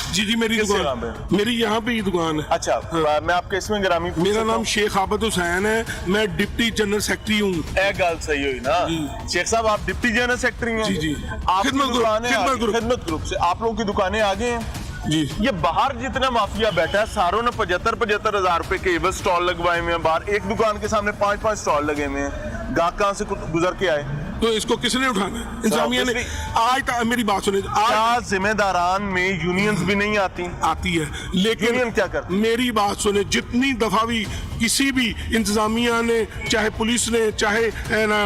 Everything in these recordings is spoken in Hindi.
जी जी, मेरी दुकान, मेरी यहाँ पे ही दुकान है। अच्छा, मैं आपके इसमें ग्रामी मेरा नाम शेख आबद हुसैन है, मैं डिप्टी जनरल सेक्रेटरी हूँ। एक गल सही हुई ना शेख साहब, आप डिप्टी जनरल सेक्रेटरी हैं। जी जी, आपकी दुकानें खिदमत ग्रुप से आप लोगों की दुकानें आगे हैं जी। ये बाहर जितना माफिया बैठा है सारों ने 75,000 रुपए के एवज स्टॉल लगवाए हुए हैं बाहर। एक दुकान के सामने 5-5 स्टॉल लगे हुए हैं। गाहक कहां से गुजर के आए? तो इसको किसने उठाना है? इंतजामिया ने। आज तक मेरी बात सुने, क्या जिम्मेदारान में यूनियंस भी नहीं आती है, लेकिन यूनियन क्या कर? मेरी बात सुने, जितनी दफा भी किसी भी इंतजामिया ने, चाहे पुलिस ने, चाहे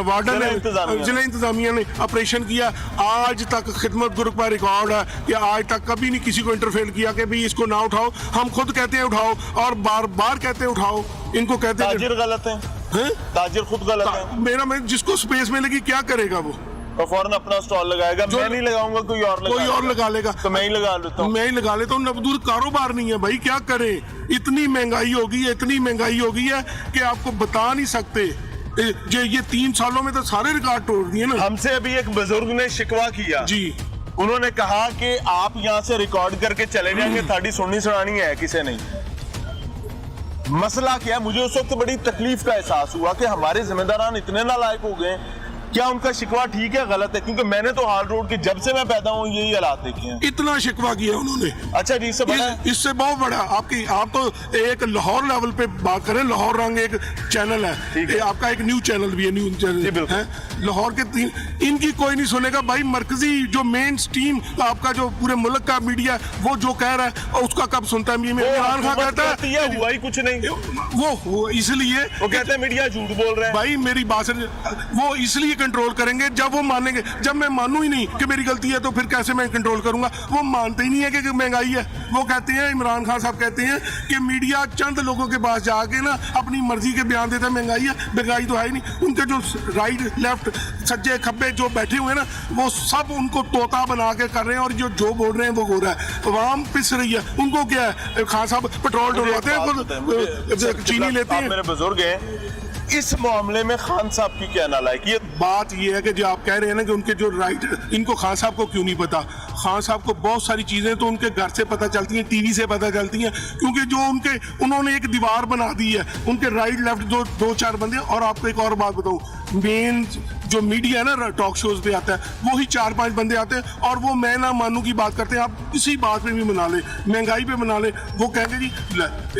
वार्डन ने, जिला इंतजामिया ने ऑपरेशन किया, आज तक खिदमत ग्रुप का रिकॉर्ड है कि आज तक कभी नहीं किसी को इंटरफेयर किया कि भाई इसको ना उठाओ। हम खुद कहते हैं उठाओ और बार बार कहते हैं उठाओ। इनको कहते हैं ताजिर गलत है, ताजिर खुद गलत है। मेरा मैं जिसको स्पेस मिलेगी क्या करेगा वो? तो फौरन अपना स्टॉल लगाएगा। मैं नहीं लगाऊंगा, कोई और लगा लेगा। तो मैं ही लगा लेता हूँ। मैं ही लगा लेता हूँ। नबदूर कारोबार नहीं है भाई, क्या करें? इतनी महंगाई हो गई है, इतनी महंगाई हो गई है कि आपको बता नहीं सकते। ये 3 सालों में तो सारे रिकॉर्ड तोड़ दिए ना। हमसे अभी एक बुजुर्ग ने शिकवा किया जी, उन्होंने कहा कि आप यहाँ से रिकॉर्ड करके चले जाएंगे, थाड़ी सुननी सुनानी है किसी नहीं। मसला क्या है? मुझे उस वक्त बड़ी तकलीफ का एहसास हुआ कि हमारे जिम्मेदारान इतने नालायक हो गए। क्या उनका शिकवा ठीक है गलत है? क्योंकि मैंने तो हाल रोड के जब से मैं पैदा हूँ यही हालात देखे हैं। इतना शिकवा किया उन्होंने। अच्छा जी, इससे बड़ा इससे बहुत बड़ा आप तो एक लाहौर लेवल पे बात करें। लाहौर रंग एक चैनल है, आपका एक न्यूज चैनल भी है, न्यूज चैनल है लाहौर के 3। इनकी कोई नहीं सुनेगा भाई। मरकजी जो मेन स्ट्रीम आपका जो पूरे मुल्क का मीडिया वो जो कह रहा है और उसका कब सुनता है? इमरान खान कहता है हुआ ही कुछ नहीं। वो इसलिए वो कहते हैं मीडिया झूठ बोल रहा है। भाई मेरी बात से वो इसलिए कंट्रोल करेंगे जब वो मानेंगे। जब मैं मानूं ही नहीं कि मेरी गलती है तो फिर कैसे मैं कंट्रोल करूंगा? वो मानते ही नहीं है कि महंगाई है। वो कहते हैं, इमरान खान साहब कहते हैं कि मीडिया चंद लोगों के पास जाके ना अपनी मर्जी के बयान देता है महंगाई है। महंगाई तो है ही नहीं। उनके जो राइट लेफ्ट सज्जे खब्बे जो बैठे हुए हैं ना, वो सब उनको तोता बना के कर रहे हैं और जो बोल रहे हैं वो हो रहा है। आवाम पिस रही है। उनको क्या है? खान साहब पेट्रोल डलवाते हैं, चीनी लेते हैं। मेरे बुजुर्ग हैं, इस मामले में खान साहब की क्या नालायकी? बात ये है कि जो आप कह रहे हैं ना कि उनके जो राइट, इनको खान साहब को क्यों नहीं पता? खान साहब को बहुत सारी चीजें तो उनके घर से पता चलती हैं, टीवी से पता चलती हैं, क्योंकि जो उन्होंने एक दीवार बना दी है। उनके राइट लेफ्ट 2-4 बंदे। और आपको एक और बात बताऊं, मेन जो मीडिया है ना, टॉक शोज पे आता है, वो ही 4-5 बंदे आते हैं और वो मैं ना मानू की बात करते हैं। आप किसी बात पे भी बना ले, महंगाई पे बना ले, वो कहेंगे जी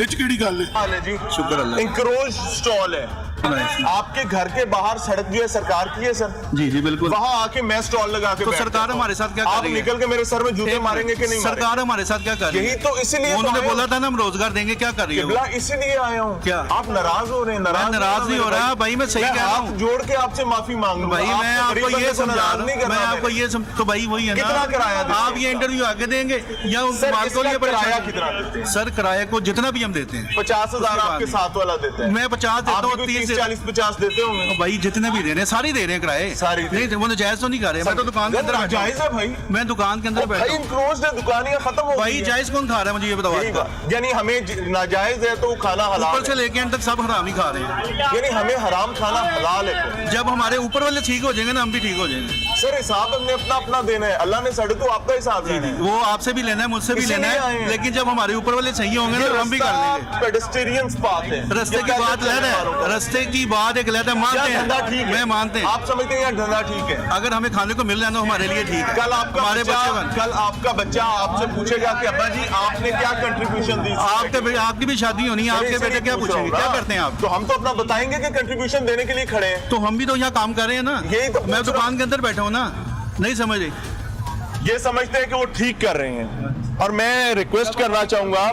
एचकेडी गल है जी। शुक्र अल्लाह। इंक्रोच स्टॉल है आपके घर के बाहर, सड़क जो है सरकार की है सर। जी जी बिल्कुल। वहाँ आके मैं स्टॉल लगा के तो सरकार हमारे साथ क्या कर रही है? आप निकल के मेरे सर में जूते मारेंगे कि नहीं? सरकार हमारे साथ क्या कर रही है? यही तो इसलिए उन्होंने बोला था ना हम रोजगार देंगे, क्या कर रही है? इसीलिए आया हूँ। क्या आप नाराज हो रहे हैं? नाराज नहीं हो रहा भाई, मैं सही कह रहा हूँ। जोड़ के आपसे माफी मांग भाई, मैं आपको ये समझा रहा हूँ, मैं आपको ये तो भाई वही है ना। कितना किराया? आप ये इंटरव्यू आगे देंगे या उस माल को लिए किराया कितना देते हैं? सर किराए को जितना भी हम देते हैं 50,000 आपके साथ वाला देते हैं। मैं 50 देता हूँ, 30-40-50 देते होंगे भाई। जितने भी दे रहे हैं सारे दे रहे हैं किराए, सारी नहीं वो जायज तो नहीं कर रहे। मैं तो दुकान के अंदर जायज है भाई। मैं दुकान के अंदर बैठा हूँ। दुकानियां खत्म हो भाई। जायज कौन खा रहा है मुझे ये बताओ? यानी हमें नाजायज है तो वो खाना हलाल ऊपर से लेके अंत तक सब हराम ही खा रहे हैं। यानी हमें हराम खाना हलाल है। जब हमारे ऊपर वाले ठीक हो जाएंगे ना, हम भी ठीक हो जाएंगे। सर हिसाब हमने अपना अपना देना है। अल्लाह ने साढ़े तो आपका हिसाब देना है। वो आपसे भी लेना है, मुझसे भी लेना है, लेकिन जब हमारे ऊपर वाले सही होंगे ना, हम भी कर लेंगे। पेडेस्टेरियंस बात है। रास्ते की बात अलग है, रास्ते की बात एक अलग है। मानते हैं, मैं मानते हैं। आप समझते हैं धंधा ठीक है? अगर हमें खाने को मिल रहा है तो हमारे लिए ठीक है। कल आपका बच्चा आपसे पूछेगा कि अब्बा जी आपने क्या कंट्रीब्यूशन दी? आपकी भी शादी होनी है, आपके बेटे क्या पूछेंगे, क्या करते हैं आप? तो हम तो अपना बताएंगे कि कंट्रीब्यूशन देने के लिए खड़े हैं। तो हम भी तो यहाँ काम कर रहे हैं ना। यही तो मैं दुकान के अंदर बैठा हूँ ना, नहीं समझ रहे? ये समझते हैं कि वो ठीक कर रहे हैं। और मैं रिक्वेस्ट करना चाहूंगा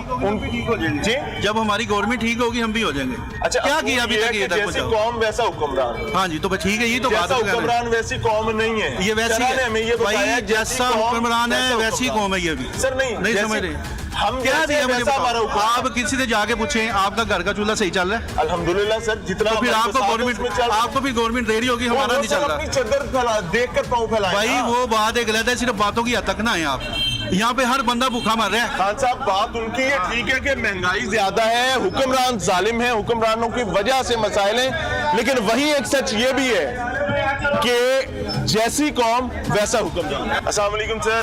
जी, जब हमारी गवर्नमेंट ठीक होगी हम भी हो जाएंगे। अच्छा, क्या किया अभी तक? जैसी कौम वैसा हुक्मरान। हाँ जी, तो ठीक है, ये तो बात हुक्मरान वैसी कौम नहीं है। ये वैसी है, जैसा हुक्मरान है वैसी कौम है ये भी। सर नहीं समझ रहे? हम क्या दिया मुझे? आप किसी से जाके पूछें आपका घर का चूल्हा सही चल रहा है? अल्हम्दुलिल्लाह सर, जितना तो फिर आपको भी गवर्नमेंट दे रही होगी, हमारा नहीं चल रहा। चद्दर देख कर पाँव फैलाएं। भाई वो बात एक अलग है, सिर्फ बातों की हद तक ना है। आप यहाँ पे हर बंदा भूखा मर रहा है। खान साहब बात उनकी ये ठीक है कि महंगाई ज्यादा है, हुक्मरान जालिम है, हुक्मरानों की वजह से मसाइल हैं, लेकिन वही एक सच ये भी है कि जैसी कौम वैसा हुक्मरान। अस्सलाम वालेकुम सर।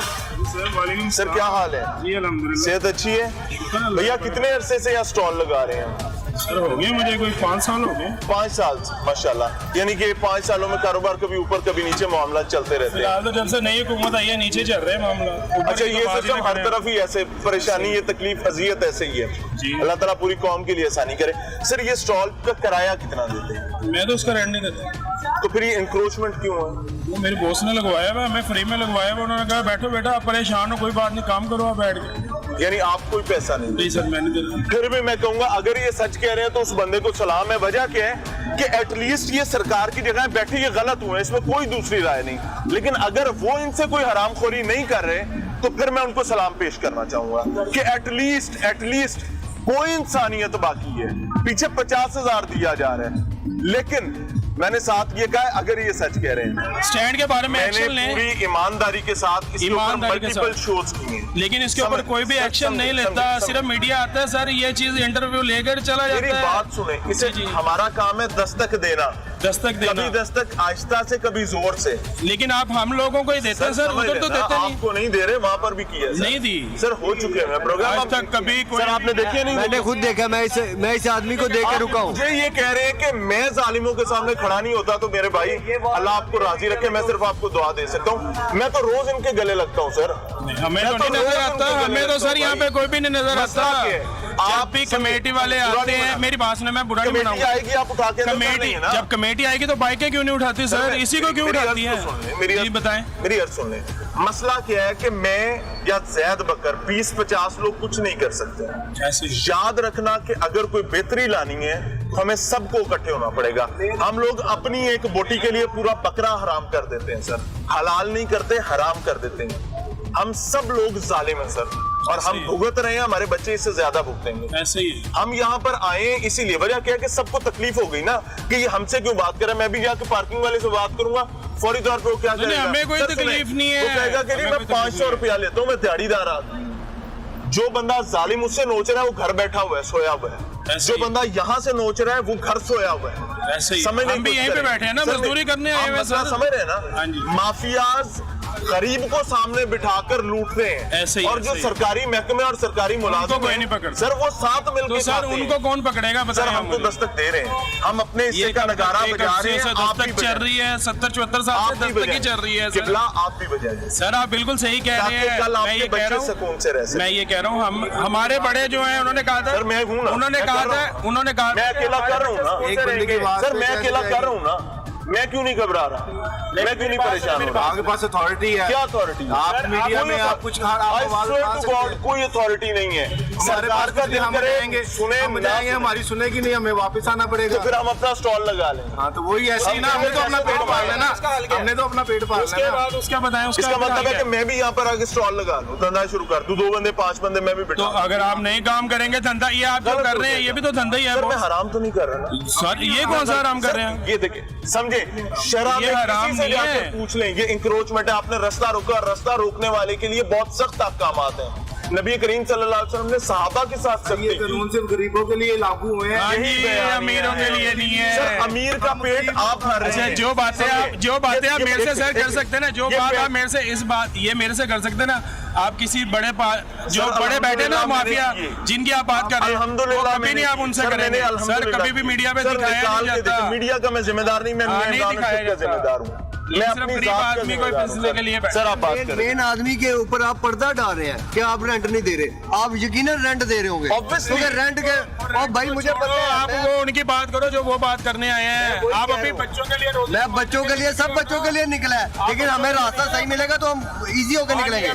सर क्या हाल है? जी अल्हम्दुलिल्लाह। सेहत अच्छी है भैया? कितने अरसे से यहाँ स्टॉल लगा रहे हैं? सर हो गए मुझे कोई 5 साल हो गए। 5 साल माशाल्लाह। यानी कि 5 सालों में कारोबार कभी ऊपर कभी नीचे मामला चलते रहते हैं। फिलहाल तो जब से नई हुकूमत आई है नीचे चल रहा है मामला। ऊपर अच्छा, की ये तो बात ही सिस्टम ना हर करें। तरफ ही ऐसे परेशानी, ये तकलीफ, अजियत ऐसे ही है। जी। अल्लाह ताला पूरी कौम के लिए आसानी करे। सर ये स्टॉल का किराया कितना देते हैं? मैं तो उसका रेंट नहीं देता। तो फिर ये इंक्रोचमेंट क्यों है? वो मेरे बॉस ने लगवाया हुआ, मैं फ्री में लगवाया हुआ। उन्होंने कहा बैठो बेटा, आप परेशान हो, कोई बात नहीं, काम करो आप बैठ के। यानी आप कोई पैसा नहीं नहीं सर, मैं नहीं देता। फिर भी मैं कहूंगा अगर ये सच कह रहे हैं तो उस बंदे को सलाम है। वजह क्या है कि एटलीस्ट ये सरकार की जगह बैठे ये गलत हुए, इसमें कोई दूसरी राय नहीं। लेकिन अगर वो इनसे कोई हरामखोरी नहीं कर रहे तो फिर मैं उनको सलाम पेश करना चाहूंगा कि एटलीस्ट कोई इंसानियत बाकी है। पीछे 50,000 दिया जा रहा है, लेकिन मैंने साथ ये कहा अगर ये सच कह रहे हैं, स्टैंड के बारे में मैंने एक्शन लें, पूरी ईमानदारी के साथ इसके ऊपर ईमानदारी के मल्टीपल साथ। शोज किए हैं। लेकिन इसके ऊपर कोई भी एक्शन नहीं लेता। सिर्फ मीडिया आता है सर, ये चीज इंटरव्यू लेकर चला मेरी जाता है। बात सुने, इसे जी। हमारा काम है दस्तक देना, दस्तक कभी देना, दस्तक आहिस्ता से कभी जोर से। लेकिन आप हम लोगों को ही देते हैं सर, समझ उधर तो रहे ना, देते नहीं। आपको नहीं दे रहे, वहाँ पर भी किया सर। नहीं दी। सर हो चुके हैं प्रोग्राम, आज तक कभी कोई सर आपने देखे नहीं? मैंने खुद देखा, मैं इस आदमी को देख के रुका हूँ। मुझे ये कह रहे हैं कि मैं जालिमों के सामने खड़ा नहीं होता तो मेरे भाई अल्लाह आपको राजी रखे, मैं सिर्फ आपको दुआ दे सकता हूँ। मैं तो रोज इनके गले लगता हूँ सर। हमें मैं तो नहीं रोज नजर आता, उनके गले हमें तो लगता सर हूँ यहाँ पे भाई। कोई भी नहीं नजर आता। मसला क्या है? आप भी कमेटी वाले आते हैं, मेरी बात सुने, मैं बुरा नहीं कमेटी बनाऊंगा। आएगी आप उठा के अंदर कर कमेटी लेंगे ना। जब कमेटी आएगी तो बाइकें क्यों नहीं उठाती सर? इसी को क्यों मेरी उठाती अर्ज है? तो सुन ले, मेरी जी अर्ज- बताएं। मेरी अर्ज सुन ले। मसला क्या है कि मैं या जैद बकर 20-50 लोग कुछ नहीं कर सकते। ऐसे ही। याद रखना कि अगर कोई बेहतरी लानी है तो हमें सबको इकट्ठे होना पड़ेगा। हम लोग अपनी एक बोटी के लिए पूरा बकरा हराम कर देते हैं सर, हलाल नहीं करते, हराम कर देते हैं। हम सब लोग जालिम हैं सर, और हम भुगत रहे हैं, हमारे बच्चे इससे ज्यादा भुगतेंगे। ऐसे ही है। हम यहाँ पर आए हैं इसीलिए, वजह क्या है कि सबको तकलीफ हो गई ना कि ये हमसे क्यों बात कर रहा है। मैं भी जाके पार्किंग वाले से बात करूंगा, फौरी तौर पे वो क्या नहीं, करेगा? हमें कोई सर, तकलीफ सुने, नहीं है। वो कहेगा कि नहीं हमें मैं कोई तकलीफ 500 रुपया लेता हूँ, मैं दिहाड़ीदार आदमी हूँ। जो बंदा जालिम उससे नोच रहा है वो घर बैठा हुआ है, सोया हुआ है। ऐसे जो ही। बंदा यहाँ से नोच रहा है वो घर सोया हुआ है। ऐसे ही। समझने हम भी की यहीं कोशिश पे बैठे हैं ना, करें। सर, मजदूरी करने आए आप हुए हैं मसला सर। समझ रहे हैं हाँ ना? जी। माफियाज गरीब को सामने बिठाकर लूटते हैं, ऐसे ही, और जो ऐसे ही। सरकारी महकमे और सरकारी मुलाजिम कोई हैं, नहीं पकड़ता। सर वो साथ मिलकर तो सर उनको कौन पकड़ेगा सर बताएं हम तो मुझे। दस्तक दे रहे हैं, हम अपने हिस्से ये का नगारा एक बजा रहे अरसे से हैं। आप भी दस्तक चल रही है, 70-74 साल आप से भी दस्तक ही बजाएं। चल रही है सर। किबला आप भी बजाइए सर आप बिल्कुल सही कह रहे ताकि हैं। कल मैं आपके ये कह बच्चे रहा हूँ, सुकून से रह सकें। मैं ये कह रहा हूँ, हम हमारे बड़े जो हैं उन्होंने कहा था, सर, मैं हूं ना, उन्होंने मैं कहा कर रहा था, हूं। उन्होंने कहा मैं अकेला कर रहा हूँ ना, एक बंदे की बात सर पे मैं कैसे अकेला कर जाएगी? रहा हूँ ना, मैं क्यों नहीं घबरा रहा, मैं क्यों नहीं परेशान हो रहा? आपके पास अथॉरिटी है। क्या अथॉरिटी? आप मीडिया में आप कुछ कोई अथॉरिटी नहीं है। सरकार का दिल हम करे जाएंगे, सुने हम ना जाएंगे, सुने, हमारी सुनेगी नहीं, हमें वापस आना तो पड़ेगा। फिर हम अपना स्टॉल लगा लें। हाँ तो वही ऐसे ही ना, हमने तो अपना पेट पालना है ना, हमने तो अपना पेट पालना उसके है ना। बाद उसका बताएं, उसका इसका फिर मतलब है आगे। कि मैं भी यहाँ पर आके स्टॉल लगा लूँ, धंधा शुरू कर दूं, 2 बंदे 5 बंदे मैं भी तो बिठा। अगर आप नहीं काम करेंगे धंधा, ये आप जो गलत कर हो रहे हैं जाएगा। ये भी तो धंधा ही है सर मैं boss। हराम तो नहीं कर रहा ना सर ये कौन सा आराम कर रहे हैं? ये देखिए, समझे, शराब ये में हराम किसी से नहीं जाकर है। पूछ लें, ये इंक्रोचमेंट है। आपने रास्ता रोका, रास्ता रोकने वाले के लिए बहुत सख्त अहकामात हैं। नबी करीम सल्लल्लाहु अलैहि वसल्लम ने सहाबा के साथ ये सख्ती की। कानून सिर्फ गरीबों के लिए लागू हुए हैं। हाँ यही जी, बयान अमीरों है। के लिए नहीं है। सर अमीर का पेट आप भर रहे अच्छा, हैं। जो बातें आप मेरे से सर कर सकते हैं ना, जो बात आप मेरे से इस बात ये मेरे से कर सकते हैं ना, आप किसी बड़े जो सर, बड़े बैठे ना अल्हम्दुलिल्लाह माफिया मैंने की। जिनकी आप बात कर रहे हैं, वो अल्हम्दुलिल्लाह कभी नहीं आप उनसे सर, करेंगे मैंने सर, अल्हम्दुलिल्लाह कभी भी मीडिया में सर, दिखाया निकाल नहीं के जाता। देखो, मीडिया का मैं जिम्मेदार नहीं, मैं हाँ, नहीं इमरान दिखाया का जाता। जिम्मेदार हूँ। ये मैं सिर्फ अपनी गरीब जात का आदमी को जिम्मेदार हूँ, फैसले के लिए सर आप बात करें। मेन आदमी के ऊपर आप पर्दा डाल रहे हैं कि आप रेंट नहीं दे रहे, आप यकीनन रेंट दे रहे होंगे। Obviously। क्योंकि रेंट के, और भाई मुझे पता है, आप वो उनकी बात करो जो वो बात करने आए हैं। वही आप कह अभी रहा हूँ। बच्चों के लिए रोटी- मैं बच्चों के लिए, सब बच्चों के लिए निकला है, लेकिन हमें रास्ता सही मिलेगा तो हम इजी होकर निकलेंगे।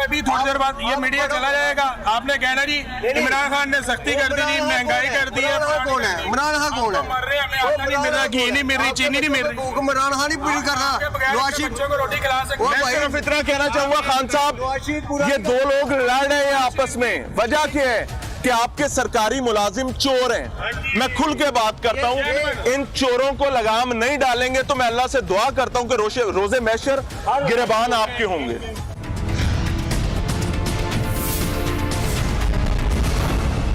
अभी थोड़ी देर बाद ये मीडिया चला जाएगा, आपने कहना जी इमरान खान ने सख्ती कर दी जी, महंगाई कर दी है। इमरान खान कौन है? इमरान खान कौन है? मर रहे हैं, हमें आटा नहीं मिल रहा, घी नहीं मिल रही, चीनी नहीं मिल रही। इमरान खान ही पूरी कर रहा, नवाज बच्चों को रोटी खिला सकते वो मैं भाई- सिर्फ इतना कहना चाहूंगा खान साहब, ये 2 लोग लड़ रहे हैं आपस में, वजह क्या है कि आपके सरकारी मुलाजिम चोर हैं। मैं खुल के बात करता हूं, इन चोरों को लगाम नहीं डालेंगे तो मैं अल्लाह से दुआ करता हूं कि रोजे महशर गिरबान आपके होंगे।